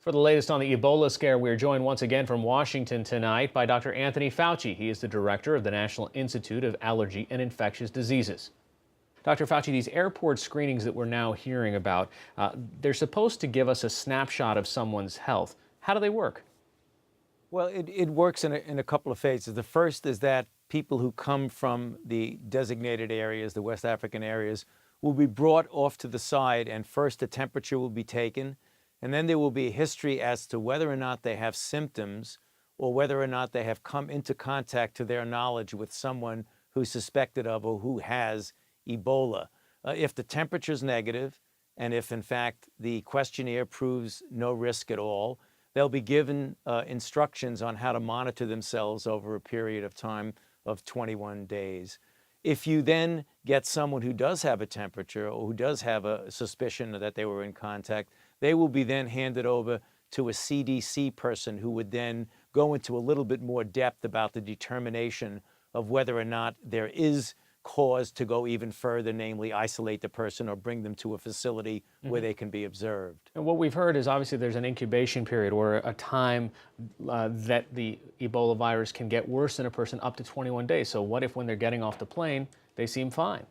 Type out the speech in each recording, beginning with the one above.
For the latest on the Ebola scare, we're joined once again from Washington tonight by Dr. Anthony Fauci. He is the director of the National Institute of Allergy and Infectious Diseases. Dr. Fauci, these airport screenings that we're now hearing about, they're supposed to give us a snapshot of someone's health. How do they work? Well, it works in a couple of phases. The first is that people who come from the designated areas, the West African areas, will be brought off to the side, and first a temperature will be taken, and then there will be a history as to whether or not they have symptoms or whether or not they have come into contact, to their knowledge, with someone who's suspected of or who has Ebola. If the temperature is negative, and if in fact the questionnaire proves no risk at all, they'll be given instructions on how to monitor themselves over a period of time of 21 days. If you then get someone who does have a temperature or who does have a suspicion that they were in contact, they will be then handed over to a CDC person who would then go into a little bit more depth about the determination of whether or not there is cause to go even further, namely isolate the person or bring them to a facility where they can be observed. And what we've heard is obviously there's an incubation period or a time that the Ebola virus can get worse in a person up to 21 days. So what if when they're getting off the plane, they seem fine?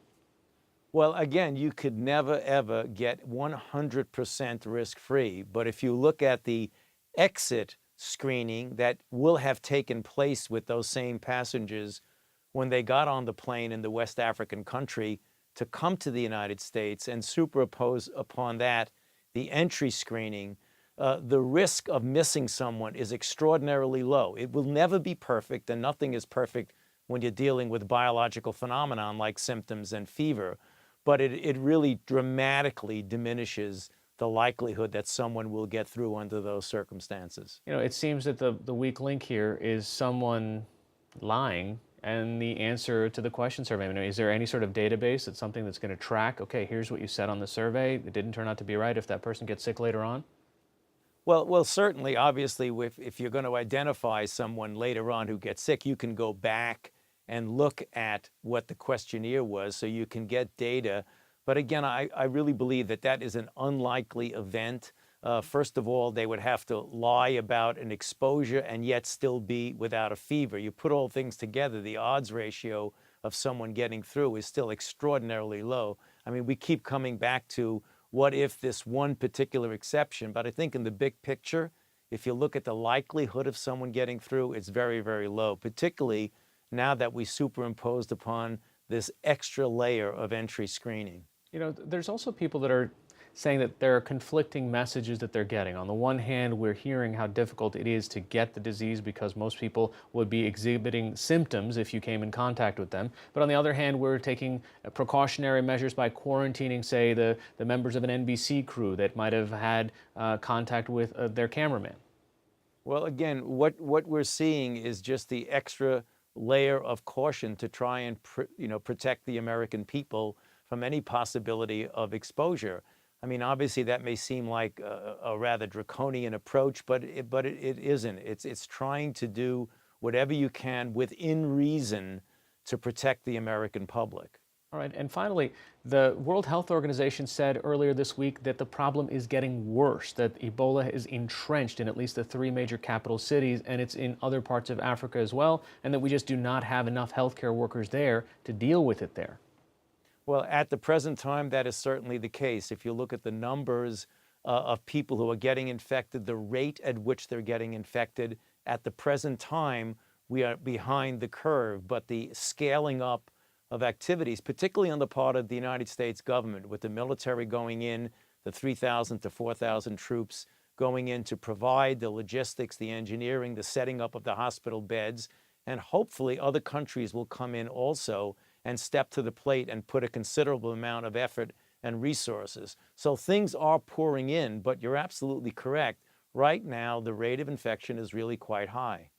Well, again, you could never, ever get 100% risk-free. But if you look at the exit screening that will have taken place with those same passengers when they got on the plane in the West African country to come to the United States, and superimpose upon that the entry screening, the risk of missing someone is extraordinarily low. It will never be perfect, and nothing is perfect when you're dealing with biological phenomenon like symptoms and fever. But it really dramatically diminishes the likelihood that someone will get through under those circumstances. You know, it seems that the weak link here is someone lying and the answer to the question survey. I mean, is there any sort of database that's something that's going to track, okay, here's what you said on the survey, it didn't turn out to be right, if that person gets sick later on? Well, certainly, obviously, if you're going to identify someone later on who gets sick, you can go back and look at what the questionnaire was, so you can get data. But again, I really believe that that is an unlikely event. First of all, they would have to lie about an exposure and yet still be without a fever. You put all things together, the odds ratio of someone getting through is still extraordinarily low. I mean, we keep coming back to what if this one particular exception, but I think in the big picture, if you look at the likelihood of someone getting through, it's very, very low, particularly now that we superimposed upon this extra layer of entry screening. You know, there's also people that are saying that there are conflicting messages that they're getting. On the one hand, we're hearing how difficult it is to get the disease because most people would be exhibiting symptoms if you came in contact with them. But on the other hand, we're taking precautionary measures by quarantining, say, the members of an NBC crew that might have had contact with their cameraman. Well, again, what we're seeing is just the extra layer of caution to try and protect the American people from any possibility of exposure. I mean, obviously, that may seem like a rather draconian approach, but it isn't. It's trying to do whatever you can within reason to protect the American public. All right, and finally, the World Health Organization said earlier this week that the problem is getting worse, that Ebola is entrenched in at least the three major capital cities, and it's in other parts of Africa as well, and that we just do not have enough healthcare workers there to deal with it there. Well, at the present time, that is certainly the case. If you look at the numbers of people who are getting infected, the rate at which they're getting infected, at the present time, we are behind the curve. But the scaling up of activities, particularly on the part of the United States government, with the military going in, the 3,000 to 4,000 troops going in to provide the logistics, the engineering, the setting up of the hospital beds, and hopefully other countries will come in also and step to the plate and put a considerable amount of effort and resources. So things are pouring in, but you're absolutely correct. Right now, the rate of infection is really quite high.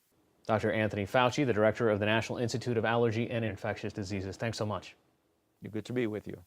Dr. Anthony Fauci, the director of the National Institute of Allergy and Infectious Diseases. Thanks so much. You're good to be with you.